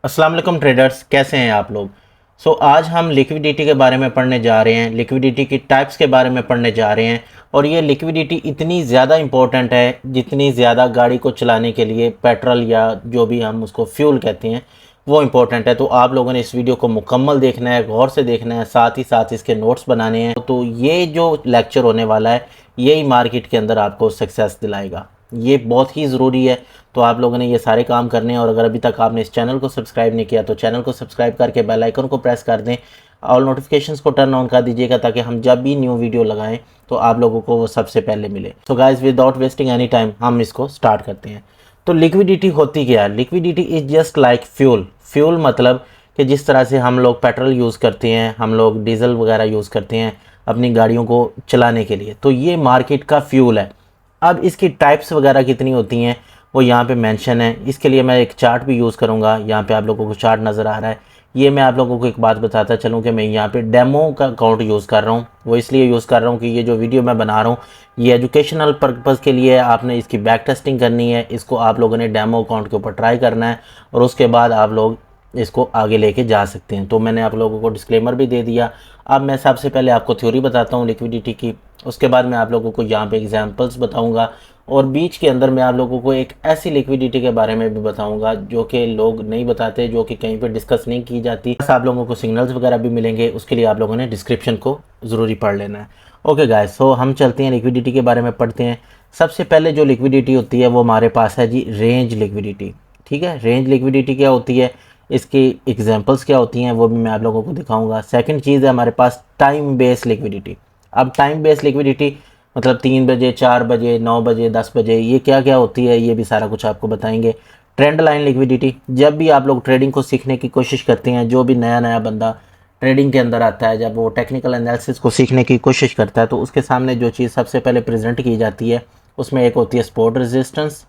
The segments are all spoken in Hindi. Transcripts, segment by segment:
अस्सलाम वालेकुम ट्रेडर्स, कैसे हैं आप लोग। आज हम लिक्विडिटी के बारे में पढ़ने जा रहे हैं, लिक्विडिटी की टाइप्स के बारे में पढ़ने जा रहे हैं। और ये लिक्विडिटी इतनी ज़्यादा इंपॉर्टेंट है जितनी ज़्यादा गाड़ी को चलाने के लिए पेट्रोल या जो भी हम उसको फ्यूल कहते हैं वो इम्पोर्टेंट है। तो आप लोगों ने इस वीडियो को मुकम्मल देखना है, गौर से देखना है, साथ ही साथ इसके नोट्स बनाने हैं। तो ये जो लेक्चर होने वाला है यही मार्केट के अंदर आपको सक्सेस दिलाएगा, ये बहुत ही ज़रूरी है। तो आप लोगों ने ये सारे काम करने हैं। और अगर अभी तक आपने इस चैनल को सब्सक्राइब नहीं किया तो चैनल को सब्सक्राइब करके बेल आइकन को प्रेस कर दें, ऑल नोटिफिकेशंस को टर्न ऑन कर दीजिएगा ताकि हम जब भी न्यू वीडियो लगाएं तो आप लोगों को वो सबसे पहले मिले। तो guys, without wasting any time हम इसको स्टार्ट करते हैं। तो लिक्विडिटी होती क्या है? Liquidity is just like fuel. Fuel मतलब कि जिस तरह से हम लोग पेट्रोल यूज़ करते हैं, हम लोग डीजल वगैरह यूज़ करते हैं अपनी गाड़ियों को चलाने के लिए, तो ये मार्केट का फ्यूल है। अब इसकी टाइप्स वगैरह कितनी होती हैं वो यहाँ पे मेंशन है। इसके लिए मैं एक चार्ट भी यूज़ करूँगा। यहाँ पे आप लोगों को चार्ट नज़र आ रहा है। ये मैं आप लोगों को एक बात बताता चलूँ कि मैं यहाँ पे डेमो का अकाउंट यूज़ कर रहा हूँ। वो इसलिए यूज़ कर रहा हूँ कि ये जो वीडियो मैं बना रहा हूँ ये एजुकेशनल पर्पज़ के लिए है। आपने इसकी बैक टेस्टिंग करनी है, इसको आप लोगों ने डेमो अकाउंट के ऊपर ट्राई करना है और उसके बाद आप लोग इसको आगे लेके जा सकते हैं। तो मैंने आप लोगों को डिस्क्लेमर भी दे दिया। अब मैं सबसे पहले आपको थ्योरी बताता हूँ लिक्विडिटी की, उसके बाद मैं आप लोगों को यहाँ पे एग्जांपल्स बताऊँगा और बीच के अंदर मैं आप लोगों को एक ऐसी लिक्विडिटी के बारे में भी बताऊंगा जो कि लोग नहीं बताते, जो कि कहीं पे डिस्कस नहीं की जाती। बस आप लोगों को सिग्नल्स वगैरह भी मिलेंगे, उसके लिए आप लोगों ने डिस्क्रिप्शन को ज़रूरी पढ़ लेना है। ओके गाइस, सो हम चलते हैं लिक्विडिटी के बारे में पढ़ते हैं। सबसे पहले जो लिक्विडिटी होती है वो हमारे पास है जी रेंज लिक्विडिटी। ठीक है, रेंज लिक्विडिटी क्या होती है, इसकी एग्जांपल्स क्या होती हैं वो भी मैं आप लोगों को दिखाऊंगा। सेकंड चीज़ है हमारे पास टाइम बेस लिक्विडिटी। अब टाइम बेस लिक्विडिटी मतलब 3 बजे, 4 बजे, 9 बजे, 10 बजे, ये क्या क्या होती है ये भी सारा कुछ आपको बताएंगे। ट्रेंड लाइन लिक्विडिटी, जब भी आप लोग ट्रेडिंग को सीखने की कोशिश करते हैं, जो भी नया नया बंदा ट्रेडिंग के अंदर आता है, जब वो टेक्निकल एनालिसिस को सीखने की कोशिश करता है तो उसके सामने जो चीज़ सबसे पहले प्रेजेंट की जाती है उसमें एक होती है सपोर्ट रेजिस्टेंस,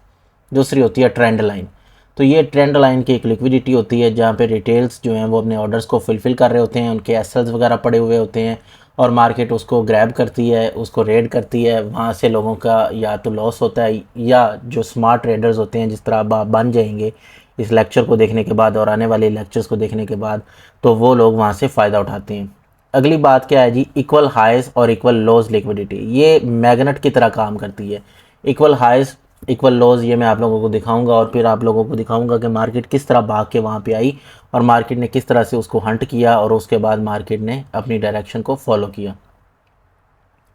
दूसरी होती है ट्रेंड लाइन। तो ये ट्रेंड लाइन की एक लिक्विडिटी होती है जहाँ पे रिटेल्स जो हैं वो अपने ऑर्डर्स को फुलफ़िल कर रहे होते हैं, उनके एसएल्स वगैरह पड़े हुए होते हैं और मार्केट उसको ग्रैब करती है, उसको रेड करती है। वहाँ से लोगों का या तो लॉस होता है या जो स्मार्ट ट्रेडर्स होते हैं, जिस तरह आप बन जाएंगे इस लेक्चर को देखने के बाद और आने वाले लेक्चर्स को देखने के बाद, तो वो लोग वहाँ से फ़ायदा उठाते हैं। अगली बात क्या है जी, इक्वल हाइज और इक्वल लोज लिक्विडिटी। ये मैग्नेट की तरह काम करती है। इक्वल हाइज इक्वल लॉज ये मैं आप लोगों को दिखाऊंगा और फिर आप लोगों को दिखाऊंगा कि मार्केट किस तरह भाग के वहाँ पे आई और मार्केट ने किस तरह से उसको हंट किया और उसके बाद मार्केट ने अपनी डायरेक्शन को फॉलो किया।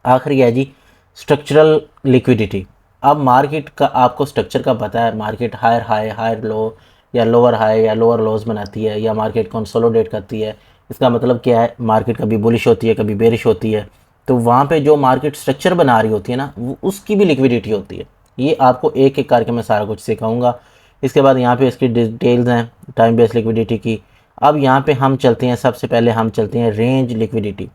आखिरी है जी स्ट्रक्चरल लिक्विडिटी। अब मार्केट का आपको स्ट्रक्चर का पता है, market higher high, higher low या लोअर हाई या लोअर लोज बनाती है या मार्केट कंसोलिडेट करती है। इसका मतलब क्या है, मार्केट कभी बुलिश होती है, कभी बेरिश होती है। तो वहाँ पे जो मार्केट स्ट्रक्चर बना रही होती है ना, उसकी भी लिक्विडिटी होती है। ये आपको एक एक करके मैं सारा कुछ सिखाऊंगा। इसके बाद यहाँ पे इसकी डिटेल्स हैं टाइम बेस्ड लिक्विडिटी की। अब यहाँ पे हम चलते हैं, सबसे पहले हम चलते हैं रेंज लिक्विडिटी।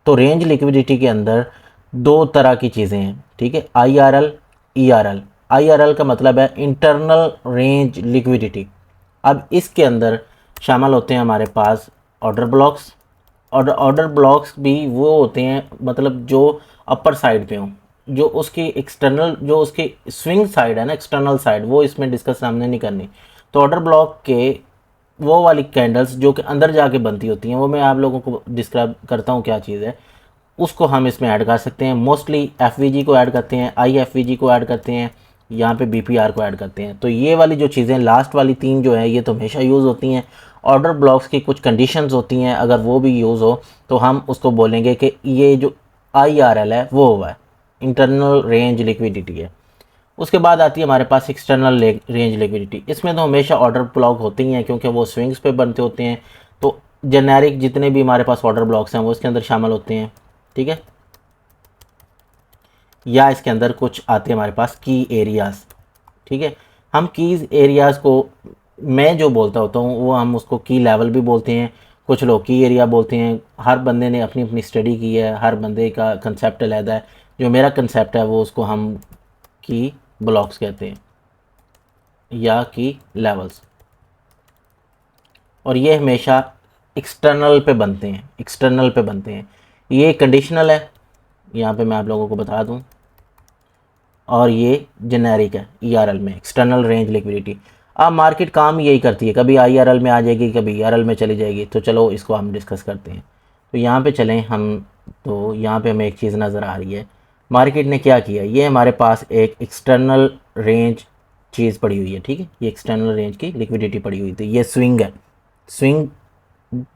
तो रेंज लिक्विडिटी के अंदर दो तरह की चीज़ें हैं, ठीक है, IRL, ERL। IRL का मतलब है इंटरनल रेंज लिक्विडिटी। अब इसके अंदर शामिल होते हैं हमारे पास ऑर्डर ब्लॉक्स। ऑर्डर ब्लॉक्स भी वो होते हैं मतलब जो अपर साइड पे हों, जो उसकी एक्सटर्नल, जो उसकी स्विंग साइड है ना, एक्सटर्नल साइड, वो इसमें डिस्कस सामने नहीं करनी। तो ऑर्डर ब्लॉक के वो वाली कैंडल्स जो कि अंदर जाके बनती होती हैं वो मैं आप लोगों को डिस्क्राइब करता हूँ क्या चीज़ है, उसको हम इसमें ऐड कर सकते हैं। मोस्टली FVG को ऐड करते हैं, IFVG को ऐड करते हैं, यहाँ पे BPR को ऐड करते हैं। तो ये वाली जो चीज़ें लास्ट वाली तीन जो है ये तो हमेशा यूज़ होती हैं। ऑर्डर ब्लॉक्स की कुछ कंडीशंस होती हैं, अगर वो भी यूज़ हो तो हम उसको बोलेंगे कि ये जो IRL है वो हुआ है, इंटरनल रेंज लिक्विडिटी है। उसके बाद आती है हमारे पास एक्सटर्नल रेंज लिक्विडिटी। इसमें तो हमेशा ऑर्डर ब्लॉक होते ही हैं क्योंकि वो स्विंग्स पे बनते होते हैं। तो जेनेरिक जितने भी हमारे पास ऑर्डर ब्लॉक्स हैं वो इसके अंदर शामिल होते हैं, ठीक है। या इसके अंदर कुछ आते हैं हमारे पास की एरियाज़, ठीक है। हम कीज़ एरियाज़ को मैं जो बोलता होता हूँ वो हम उसको की लेवल भी बोलते हैं, कुछ लोग की एरिया बोलते हैं। हर बंदे ने अपनी अपनी स्टडी की है, हर बंदे का कंसेप्ट अलग है। जो मेरा कंसेप्ट है वो उसको हम की ब्लॉक्स कहते हैं या की लेवल्स। और ये हमेशा एक्सटर्नल पे बनते हैं, एक्सटर्नल पे बनते हैं। ये कंडीशनल है, यहाँ पे मैं आप लोगों को बता दूँ, और ये जेनेरिक है ERL में, एक्सटर्नल रेंज लिक्विडिटी। अब मार्केट काम यही करती है, कभी IRL में आ जाएगी, कभी ERL में चली जाएगी। तो चलो इसको हम डिस्कस करते हैं। तो यहाँ पे चलें हम, तो यहाँ पे हमें एक चीज़ नज़र आ रही है, मार्केट ने क्या किया, ये हमारे पास एक एक्सटर्नल रेंज चीज़ पड़ी हुई है, ठीक है, ये एक्सटर्नल रेंज की लिक्विडिटी पड़ी हुई थी। ये स्विंग है, स्विंग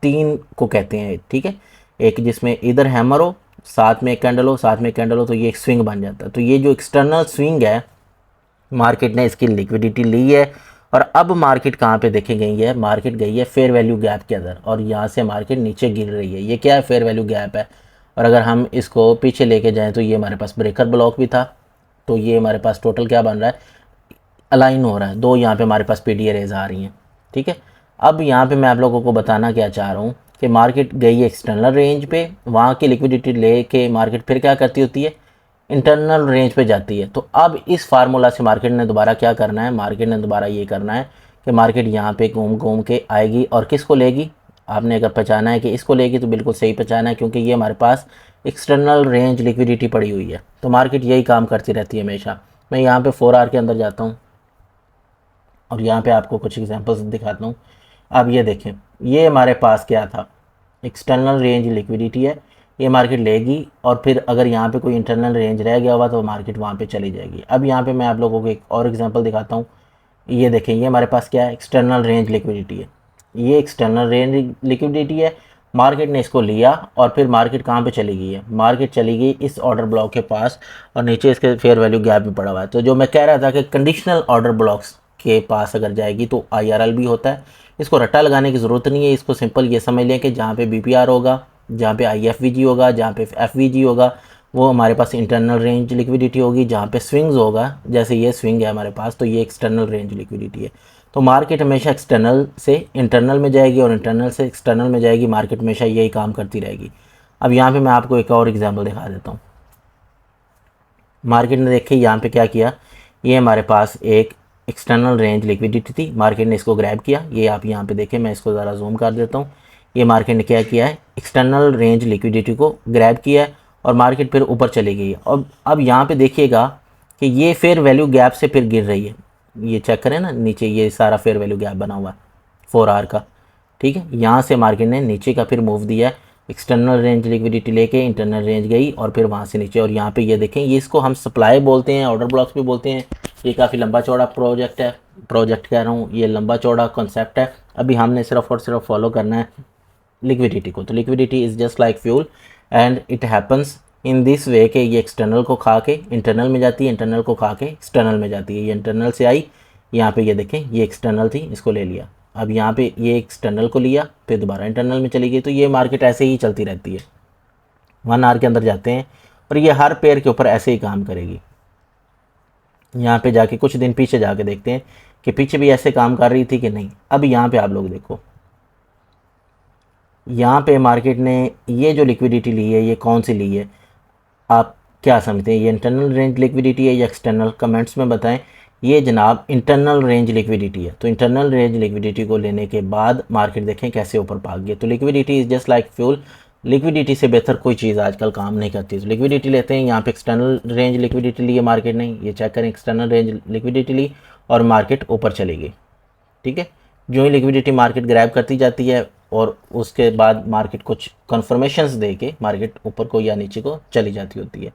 तीन को कहते हैं, ठीक है, एक जिसमें इधर हैमर हो, साथ में एक कैंडल हो, साथ में कैंडल हो, तो ये एक स्विंग बन जाता है। तो ये जो एक्सटर्नल स्विंग है, मार्केट ने इसकी लिक्विडिटी ली है। और अब मार्केट कहाँ पे देखे गई है, मार्केट गई है फेयर वैल्यू गैप के अंदर, और यहाँ से मार्केट नीचे गिर रही है। ये क्या है, फेयर वैल्यू गैप है। और अगर हम इसको पीछे लेके जाएं तो ये हमारे पास ब्रेकर ब्लॉक भी था। तो ये हमारे पास टोटल क्या बन रहा है, अलाइन हो रहा है, दो यहाँ पे हमारे पास पीडीए रेज आ रही हैं, ठीक है। अब यहाँ पे मैं आप लोगों को बताना क्या चाह रहा हूँ कि मार्केट गई है एक्सटर्नल रेंज पे, वहाँ की लिक्विडिटी लेके मार्केट फिर क्या करती होती है, इंटरनल रेंज पे जाती है। तो अब इस फार्मूला से मार्केट ने दोबारा क्या करना है, मार्केट ने दोबारा ये करना है कि मार्केट यहाँ पे घूम घूम के आएगी और किसको लेगी, आपने अगर पहचाना है कि इसको लेगी तो बिल्कुल सही पहचाना है, क्योंकि ये हमारे पास एक्सटर्नल रेंज लिक्विडिटी पड़ी हुई है। तो मार्केट यही काम करती रहती है हमेशा। मैं यहाँ पे 4 आवर के अंदर जाता हूँ और यहाँ पे आपको कुछ एग्जांपल्स दिखाता हूँ। अब ये देखें, ये हमारे पास क्या था, एक्सटर्नल रेंज लिक्विडिटी है, ये मार्केट लेगी और फिर अगर यहाँ पे कोई इंटरनल रेंज रह गया हुआ तो मार्केट वहाँ पे चली जाएगी। अब यहाँ पे मैं आप लोगों को एक और एग्जांपल दिखाता हूँ। ये देखें, ये हमारे पास क्या है, एक्सटर्नल रेंज लिक्विडिटी है, ये एक्सटर्नल रेंज लिक्विडिटी है। मार्केट ने इसको लिया और फिर मार्केट कहाँ पे चली गई है, मार्केट चली गई इस ऑर्डर ब्लॉक के पास, और नीचे इसके फेयर वैल्यू गैप भी पड़ा हुआ है। तो जो मैं कह रहा था कि कंडीशनल ऑर्डर ब्लॉक्स के पास अगर जाएगी तो IRL भी होता है। इसको रट्टा लगाने की ज़रूरत नहीं है, इसको सिंपल ये समझ लें कि जहाँ पे BPR होगा, जहाँ पे IFVG होगा, जहाँ पे FVG होगा, वो हमारे पास इंटरनल रेंज लिक्विडिटी होगी। जहाँ पे स्विंग्स होगा, जैसे ये स्विंग है हमारे पास, तो ये एक्सटर्नल रेंज लिक्विडिटी है। तो मार्केट हमेशा एक्सटर्नल से इंटरनल में जाएगी और इंटरनल से एक्सटर्नल में जाएगी, मार्केट हमेशा यही काम करती रहेगी। अब यहाँ पे मैं आपको एक और एग्जांपल दिखा देता हूँ। मार्केट ने देखिए यहाँ पे क्या किया, ये हमारे पास एक एक्सटर्नल रेंज लिक्विडिटी थी, मार्केट ने इसको ग्रैब किया। ये आप यहाँ पे देखें, मैं इसको ज़रा जूम कर देता हूँ। ये मार्केट ने क्या किया है, एक्सटर्नल रेंज लिक्विडिटी को ग्रैब किया है और मार्केट फिर ऊपर चली गई है। और अब यहाँ पे देखिएगा कि ये फेयर वैल्यू गैप से फिर गिर रही है। ये चेक करें ना, नीचे ये सारा फेयर वैल्यू गैप बना हुआ है 4 आवर का, ठीक है। यहाँ से मार्केट ने नीचे का फिर मूव दिया है, एक्सटर्नल रेंज लिक्विडिटी लेके इंटरनल रेंज गई और फिर वहाँ से नीचे। और यहाँ पे ये देखें, ये इसको हम सप्लाई बोलते हैं, ऑर्डर ब्लॉक्स भी बोलते हैं। ये काफ़ी लंबा चौड़ा प्रोजेक्ट है, प्रोजेक्ट कह रहा हूँ, ये लंबा चौड़ा कॉन्सेप्ट है। अभी हमने सिर्फ और सिर्फ फॉलो करना है लिक्विडिटी को। तो liquidity is just like fuel and it happens in this way कि ये एक्सटर्नल को खा के इंटरनल में जाती है, इंटरनल को खा के एक्सटर्नल में जाती है। ये इंटरनल से आई, यहाँ पे ये देखें, ये एक्सटर्नल थी, इसको ले लिया। अब यहाँ पे ये एक्सटर्नल को लिया, फिर दोबारा इंटरनल में चली गई। तो ये मार्केट ऐसे ही चलती रहती है। 1 आवर के अंदर जाते हैं और ये हर पेयर के ऊपर ऐसे ही काम करेगी। यहाँ पे जाके कुछ दिन पीछे जाके देखते हैं कि पीछे भी ऐसे काम कर रही थी कि नहीं। अब यहाँ पे आप लोग देखो, यहाँ पे मार्केट ने ये जो लिक्विडिटी ली है, ये कौन सी ली है, आप क्या समझते हैं, ये इंटरनल रेंज लिक्विडिटी है या एक्सटर्नल, कमेंट्स में बताएं। ये जनाब इंटरनल रेंज लिक्विडिटी है। तो इंटरनल रेंज लिक्विडिटी को लेने के बाद मार्केट देखें कैसे ऊपर भाग गई। तो liquidity is just like fuel, liquidity से बेहतर कोई चीज़ आजकल काम नहीं करती। तो लिक्विडिटी लेते हैं, यहाँ पे एक्सटर्नल रेंज लिक्विडिटी ली है मार्केट ने, ये चेक करें, एक्सटर्नल रेंज लिक्विडिटी ली और मार्केट ऊपर चली गई, ठीक है। जो ही लिक्विडिटी मार्केट ग्रैब करती जाती है और उसके बाद मार्केट कुछ कन्फर्मेशंस दे के मार्केट ऊपर को या नीचे को चली जाती होती है।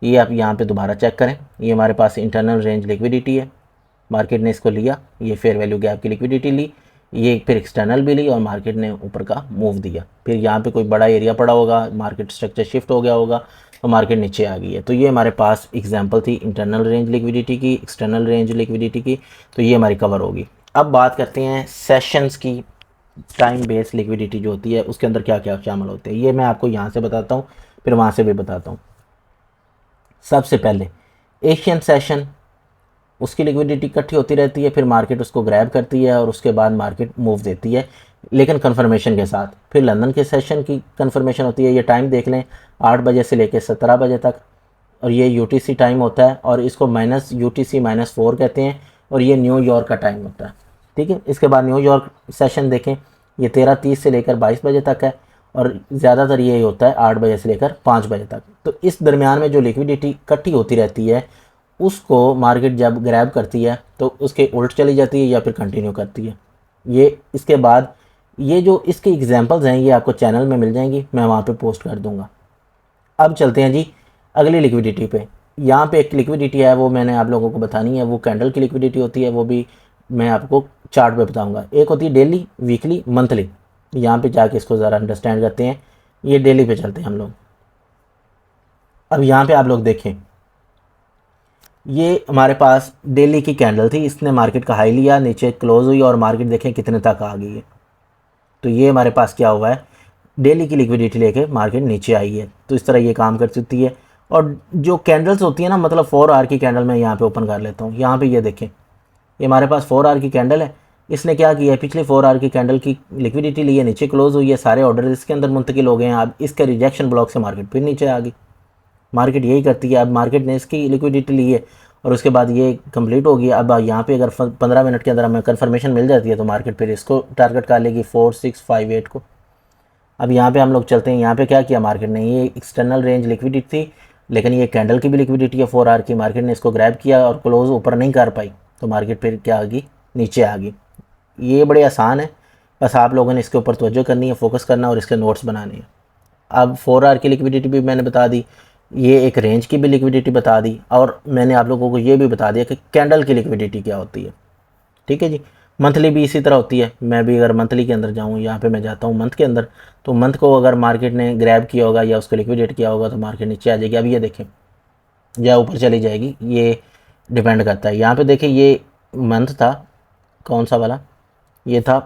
ये आप यहाँ पे दोबारा चेक करें, ये हमारे पास इंटरनल रेंज लिक्विडिटी है, मार्केट ने इसको लिया, ये फेयर वैल्यू गैप की लिक्विडिटी ली, ये फिर एक्सटर्नल भी ली और मार्केट ने ऊपर का मूव दिया। फिर यहाँ पे कोई बड़ा एरिया पड़ा होगा, मार्केट स्ट्रक्चर शिफ्ट हो गया होगा तो मार्केट नीचे आ गई है। तो ये हमारे पास एग्जांपल थी इंटरनल रेंज लिक्विडिटी की, एक्सटर्नल रेंज लिक्विडिटी की। तो ये हमारी कवर होगी। अब बात करते हैं सेशंस की। टाइम बेस्ड लिक्विडिटी जो होती है उसके अंदर क्या क्या शामिल होते हैं, ये मैं आपको यहाँ से बताता हूँ, फिर वहाँ से भी बताता हूँ। सबसे पहले एशियन सेशन, उसकी लिक्विडिटी इकट्ठी होती रहती है, फिर मार्केट उसको ग्रैब करती है और उसके बाद मार्केट मूव देती है, लेकिन कन्फर्मेशन के साथ। फिर लंदन के सेशन की कन्फर्मेशन होती है, ये टाइम देख लें, 8 बजे से लेकर 17 बजे तक, और ये UTC टाइम होता है और इसको -UTC-4 कहते हैं, और ये न्यूयॉर्क का टाइम होता है, ठीक है। इसके बाद न्यूयॉर्क सेशन देखें, ये 13:30 से लेकर 22 बजे तक है और ज़्यादातर यही होता है 8 बजे से लेकर 5 बजे तक। तो इस दरमियान में जो लिक्विडिटी इकट्ठी होती रहती है उसको मार्केट जब ग्रैब करती है तो उसके उल्ट चली जाती है या फिर कंटिन्यू करती है। ये इसके बाद ये जो इसके एग्जांपल्स हैं ये आपको चैनल में मिल जाएंगी, मैं वहाँ पे पोस्ट कर दूँगा। अब चलते हैं जी अगली लिक्विडिटी पे। यहाँ पे एक लिक्विडिटी है वो मैंने आप लोगों को बतानी है, वो कैंडल की लिक्विडिटी होती है, वो भी मैं आपको चार्ट पे बताऊंगा। एक होती है डेली, वीकली, मंथली। यहाँ पे जाके इसको ज़रा अंडरस्टैंड करते हैं। ये डेली पे चलते हैं हम लोग। अब यहाँ पे आप लोग देखें, ये हमारे पास डेली की कैंडल थी, इसने मार्केट का हाई लिया, नीचे क्लोज हुई और मार्केट देखें कितने तक आ गई है। तो ये हमारे पास क्या हुआ है, डेली की लिक्विडिटी लेके मार्केट नीचे आई है। तो इस तरह ये काम कर सकती है। और जो कैंडल्स होती है ना, मतलब 4 आवर की कैंडल मैं यहाँ पे ओपन कर लेता हूँ। यहाँ पे ये देखें, ये हमारे पास 4 आवर की कैंडल है। इसने क्या किया है, पिछले 4 आवर की कैंडल की लिक्विडिटी ली है, नीचे क्लोज हुई है, सारे ऑर्डर इसके अंदर मुंतकिल हो गए हैं। अब इसके रिजेक्शन ब्लॉक से मार्केट फिर नीचे आ गई। मार्केट यही करती है। अब मार्केट ने इसकी लिक्विडिटी ली है और उसके बाद ये कंप्लीट हो गई। अब यहाँ पे अगर 15 मिनट के अंदर हमें कन्फर्मेशन मिल जाती है तो मार्केट फिर इसको टारगेट कर लेगी 4658 को। अब यहाँ पे हम लोग चलते हैं, यहाँ पे क्या किया मार्केट ने, ये एक्सटर्नल रेंज लिक्विडिटी थी लेकिन ये कैंडल की भी लिक्विडिटी है 4 आवर की। मार्केट ने इसको ग्रैब किया और क्लोज ऊपर नहीं कर पाई तो मार्केट फिर क्या आ गई, नीचे आ गई। ये बड़े आसान है, बस आप लोगों ने इसके ऊपर तवज्जो करनी है, फोकस करना और इसके नोट्स बनाने हैं। अब 4 आवर की लिक्विडिटी भी मैंने बता दी, ये एक रेंज की भी लिक्विडिटी बता दी और मैंने आप लोगों को ये भी बता दिया कि कैंडल की लिक्विडिटी क्या होती है। ठीक है जी। मंथली भी इसी तरह होती है। मैं भी अगर मंथली के अंदर जाऊँ, यहाँ पे मैं जाता हूँ मंथ के अंदर, तो मंथ को अगर मार्केट ने ग्रैब किया होगा या उसको लिक्विडेट किया होगा तो मार्केट नीचे आ जाएगी। अब ये देखें या ऊपर चली जाएगी, ये डिपेंड करता है। यहाँ पे देखिए ये मंथ था, कौन सा वाला, ये था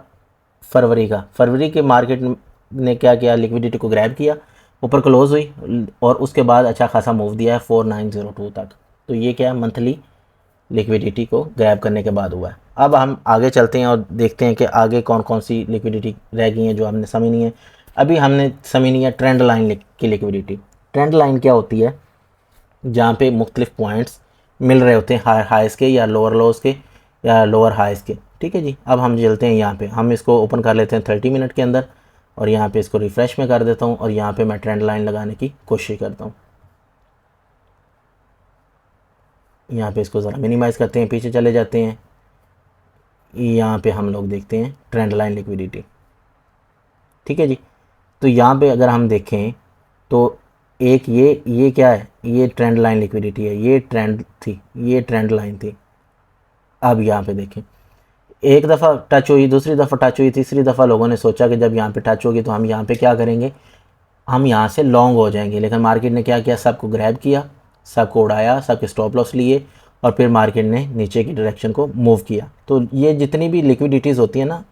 फरवरी का। फरवरी के मार्केट ने क्या किया, लिक्विडिटी को ग्रैब किया, ऊपर क्लोज हुई और उसके बाद अच्छा खासा मूव दिया है 4902 तक। तो ये क्या है, मंथली लिक्विडिटी को ग्रैब करने के बाद हुआ है। अब हम आगे चलते हैं और देखते हैं कि आगे कौन कौन सी लिक्विडिटी रह गई हैं जो हमने समझनी है। अभी हमने समझनी है ट्रेंड लाइन की लिक्विडिटी। ट्रेंड लाइन क्या होती है, जहाँ पे मुख्तलिफ पॉइंट्स मिल रहे होते हैं, हाइस के या लोअर लोज के या लोअर हाइस के। ठीक है जी। अब हम चलते हैं यहाँ पे, हम इसको ओपन कर लेते हैं 30 मिनट के अंदर और यहाँ पे इसको रिफ़्रेश में कर देता हूँ और यहाँ पे मैं ट्रेंड लाइन लगाने की कोशिश करता हूँ। यहाँ पे इसको ज़रा मिनिमाइज़ करते हैं, पीछे चले जाते हैं। यहाँ पे हम लोग देखते हैं ट्रेंड लाइन लिक्विडिटी। ठीक है जी। तो यहाँ पे अगर हम देखें तो एक ये क्या है, ये ट्रेंड लाइन लिक्विडिटी है, ये ट्रेंड थी, ये ट्रेंड लाइन थी। अब यहाँ पे देखें, एक दफ़ा टच हुई, दूसरी दफ़ा टच हुई, तीसरी दफ़ा लोगों ने सोचा कि जब यहाँ पे टच होगी तो हम यहाँ पे क्या करेंगे, हम यहाँ से लॉन्ग हो जाएंगे। लेकिन मार्केट ने क्या किया, सबको ग्रैब किया, सबको उड़ाया, सबके स्टॉप लॉस लिए और फिर मार्केट ने नीचे की डायरेक्शन को मूव किया। तो ये जितनी भी लिक्विडिटीज़ होती है ना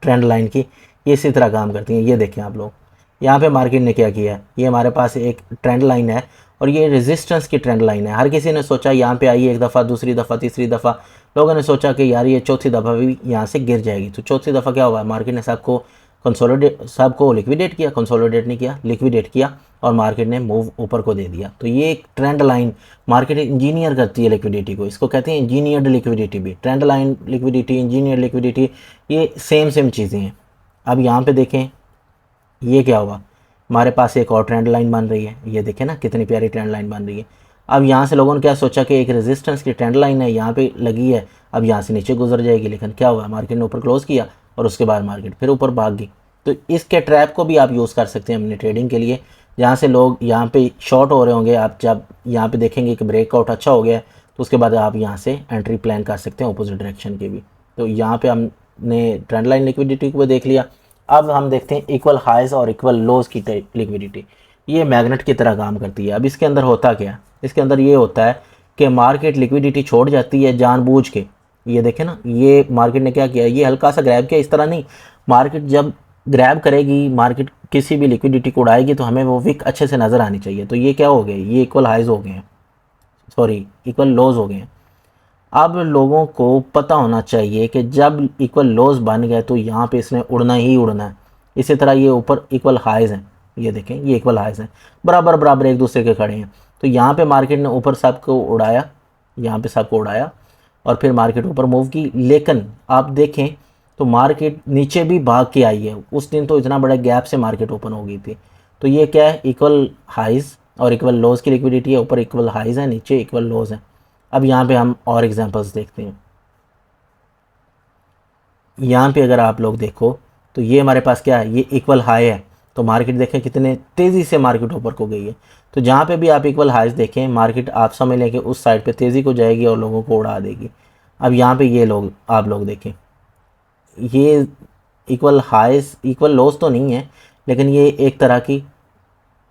ट्रेंड लाइन की, ये इसी तरह काम करती हैं। ये देखें आप लोग, यहाँ पे मार्केट ने क्या किया है, ये हमारे पास एक ट्रेंड लाइन है और ये रेजिस्टेंस की ट्रेंड लाइन है। हर किसी ने सोचा यहाँ पे आई एक दफ़ा, दूसरी दफ़ा, तीसरी दफ़ा, लोगों ने सोचा कि यार ये चौथी दफ़ा भी यहाँ से गिर जाएगी। तो चौथी दफ़ा क्या हुआ, मार्केट ने सबको लिक्विडेट किया, कंसोलिडेट नहीं किया, लिक्विडेट किया और मार्केट ने मूव ऊपर को दे दिया। तो ये एक ट्रेंड लाइन मार्केट इंजीनियर करती है लिक्विडिटी को, इसको कहते हैं इंजीनियर्ड लिक्विडिटी भी। Trend line liquidity, engineer liquidity, ये सेम चीज़ें हैं। अब यहाँ पे देखें ये क्या हुआ, हमारे पास एक और ट्रेंड लाइन बन रही है। ये देखें ना कितनी प्यारी ट्रेंड लाइन बन रही है। अब यहाँ से लोगों ने क्या सोचा कि एक रेजिस्टेंस की ट्रेंड लाइन है, यहाँ पे लगी है, अब यहाँ से नीचे गुजर जाएगी। लेकिन क्या हुआ, मार्केट ने ऊपर क्लोज किया और उसके बाद मार्केट फिर ऊपर भाग गई। तो इसके ट्रैप को भी आप यूज़ कर सकते हैं अपनी ट्रेडिंग के लिए। जहाँ से लोग यहाँ पे शॉर्ट हो रहे होंगे, आप जब यहाँ पे देखेंगे कि ब्रेकआउट अच्छा हो गया तो उसके बाद आप यहाँ से एंट्री प्लान कर सकते हैं अपोजिट डायरेक्शन की भी। तो यहाँ पे हमने ट्रेंड लाइन लिक्विडिटी को देख लिया। अब हम देखते हैं इक्वल हाइज और इक्वल लोज की लिक्विडिटी। ये मैग्नेट की तरह काम करती है। अब इसके अंदर होता क्या है, इसके अंदर ये होता है कि मार्केट लिक्विडिटी छोड़ जाती है जानबूझ के। ये देखें ना, ये मार्केट ने क्या किया, ये हल्का सा ग्रैब किया, इस तरह नहीं। मार्केट जब ग्रैब करेगी, मार्केट किसी भी लिक्विडिटी को उड़ाएगी तो हमें वो विक अच्छे से नज़र आनी चाहिए। तो ये क्या हो गए, ये इक्वल हाइज हो गए हैं, सॉरी इक्वल लोज हो गए हैं। अब लोगों को पता होना चाहिए कि जब इक्वल लोज बन गए तो यहाँ पे इसने उड़ना ही उड़ना है। इसी तरह ये ऊपर इक्वल हाइज हैं, ये देखें ये इक्वल हाइज हैं, बराबर बराबर एक दूसरे के खड़े हैं। तो यहाँ पे मार्केट ने ऊपर सबको उड़ाया, यहाँ पे सबको उड़ाया और फिर मार्केट ऊपर मूव की। लेकिन आप देखें तो मार्केट नीचे भी भाग के आई है। उस दिन तो इतना बड़ा गैप से मार्केट ओपन हो गई थी। तो ये क्या है, इक्वल हाइज और इक्वल लोज की लिक्विडिटी है, ऊपर इक्वल हाइज है, नीचे इक्वल लोज है। अब यहाँ पे हम और एग्जांपल्स देखते हैं। यहाँ पे अगर आप लोग देखो तो ये हमारे पास क्या है, ये इक्वल हाई है, तो मार्केट देखें कितने तेज़ी से मार्केट ऊपर को गई है। तो जहाँ पे भी आप इक्वल हाइज देखें, मार्केट आप समझ लें कि उस साइड पे तेज़ी को जाएगी और लोगों को उड़ा देगी। अब यहाँ पे ये लोग आप लोग देखें, ये इक्वल हाइज इक्वल लोज तो नहीं है, लेकिन ये एक तरह की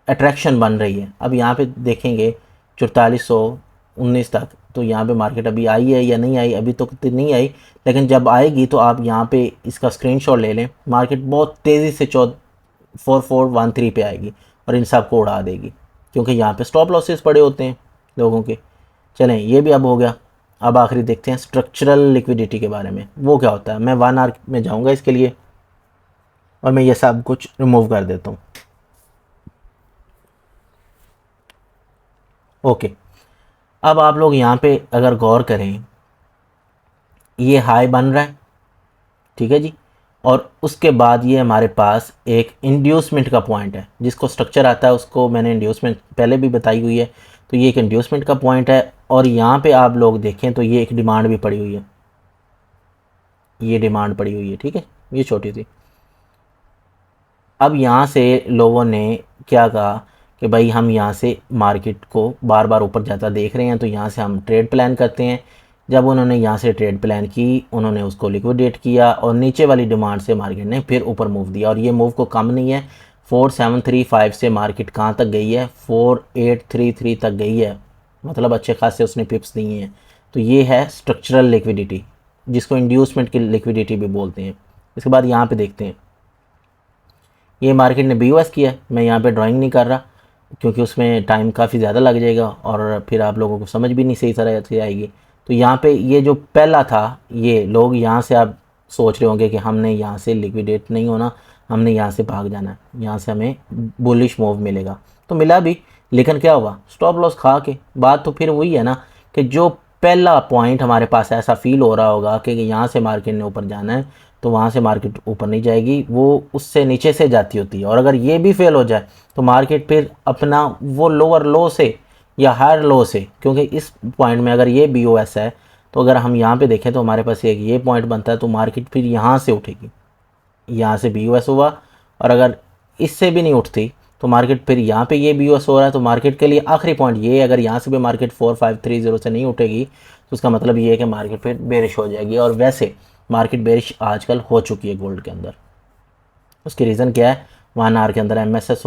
अट्रैक्शन बन रही है। अब यहाँ पे देखेंगे 4419 तक, तो यहाँ पे मार्केट अभी आई है या नहीं आई, अभी तो नहीं आई, लेकिन जब आएगी तो आप यहाँ पे इसका स्क्रीनशॉट ले लें। मार्केट बहुत तेज़ी से 4413 पे आएगी और इन सब को उड़ा देगी, क्योंकि यहाँ पे स्टॉप लॉसेस पड़े होते हैं लोगों के। चलें, ये भी अब हो गया। अब आखिरी देखते हैं स्ट्रक्चरल लिक्विडिटी के बारे में, वो क्या होता है। मैं 1 आवर में जाऊँगा इसके लिए और मैं ये सब कुछ रिमूव कर देता हूँ। ओके, अब आप लोग यहाँ पे अगर गौर करें, ये हाई बन रहा है, ठीक है जी, और उसके बाद ये हमारे पास एक इंड्यूसमेंट का पॉइंट है, जिसको स्ट्रक्चर आता है उसको मैंने इंड्यूसमेंट पहले भी बताई हुई है। तो ये एक इंड्यूसमेंट का पॉइंट है, और यहाँ पे आप लोग देखें तो ये एक डिमांड भी पड़ी हुई है, ये डिमांड पड़ी हुई है, ठीक है, ये छोटी सी। अब यहाँ से लोगों ने क्या कहा कि भाई हम यहाँ से मार्केट को बार बार ऊपर जाता देख रहे हैं, तो यहाँ से हम ट्रेड प्लान करते हैं। जब उन्होंने यहाँ से ट्रेड प्लान की, उन्होंने उसको लिक्विडेट किया और नीचे वाली डिमांड से मार्केट ने फिर ऊपर मूव दिया, और ये मूव को कम नहीं है। 4735 से मार्केट कहाँ तक गई है, 4833 तक गई है, मतलब अच्छे खासे उसने पिप्स दिए हैं। तो ये है स्ट्रक्चरल लिक्विडिटी, जिसको इंड्यूसमेंट की लिक्विडिटी भी बोलते हैं। इसके बाद यहाँ पे देखते हैं, ये मार्केट ने BOS किया। मैं यहाँ पे ड्राइंग नहीं कर रहा, क्योंकि उसमें टाइम काफ़ी ज़्यादा लग जाएगा और फिर आप लोगों को समझ भी नहीं सही तरह से आएगी। तो यहाँ पे ये जो पहला था, ये लोग यहाँ से आप सोच रहे होंगे कि हमने यहाँ से लिक्विडेट नहीं होना, हमने यहाँ से भाग जाना है, यहाँ से हमें बुलिश मूव मिलेगा। तो मिला भी, लेकिन क्या हुआ, स्टॉप लॉस खा के। बात तो फिर वही है ना कि जो पहला पॉइंट हमारे पास ऐसा फील हो रहा होगा कि यहाँ से मार्केट ने ऊपर जाना है, तो वहाँ से मार्केट ऊपर नहीं जाएगी, वो उससे नीचे से जाती होती है। और अगर ये भी फेल हो जाए तो मार्केट फिर अपना वो लोअर लो से या हायर लो से, क्योंकि इस पॉइंट में अगर ये BOS है, तो अगर हम यहाँ पे देखें तो हमारे पास एक ये पॉइंट बनता है, तो मार्केट फिर यहाँ से उठेगी। यहाँ से BOS हुआ, और अगर इससे भी नहीं उठती तो मार्केट फिर यहाँ पे ये BOS हो रहा है, तो मार्केट के लिए आखिरी पॉइंट ये, अगर यहाँ से भी मार्केट 4530 से नहीं उठेगी तो उसका मतलब ये है कि मार्केट फिर बेरिश हो जाएगी। और वैसे मार्केट बेरिश आजकल हो चुकी है गोल्ड के अंदर। उसकी रीज़न क्या है, 1 आवर के अंदर MSS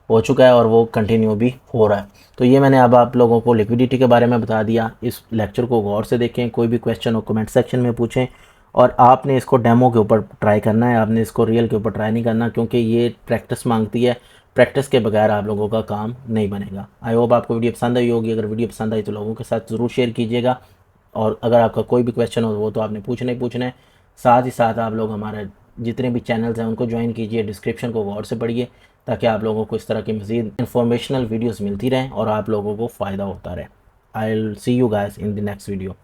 हो चुका है और वो कंटिन्यू भी हो रहा है। तो ये मैंने अब आप लोगों को लिक्विडिटी के बारे में बता दिया। इस लेक्चर को गौर से देखें, कोई भी क्वेश्चन हो कमेंट सेक्शन में पूछें, और आपने इसको डेमो के ऊपर ट्राई करना है, आपने इसको रियल के ऊपर ट्राई नहीं करना, क्योंकि ये प्रैक्टिस मांगती है। प्रैक्टिस के बगैर आप लोगों का काम नहीं बनेगा। आई होप आपको वीडियो पसंद आई होगी। अगर वीडियो पसंद आई तो लोगों के साथ ज़रूर शेयर कीजिएगा, और अगर आपका कोई भी क्वेश्चन हो वो तो आपने पूछना ही पूछना है। साथ ही साथ आप लोग हमारे जितने भी चैनल्स हैं उनको ज्वाइन कीजिए, डिस्क्रिप्शन को गौर से पढ़िए, ताकि आप लोगों को इस तरह की मज़ीद इन्फॉर्मेशनल वीडियोस मिलती रहें और आप लोगों को फ़ायदा होता रहे। I will see you guys in the next video.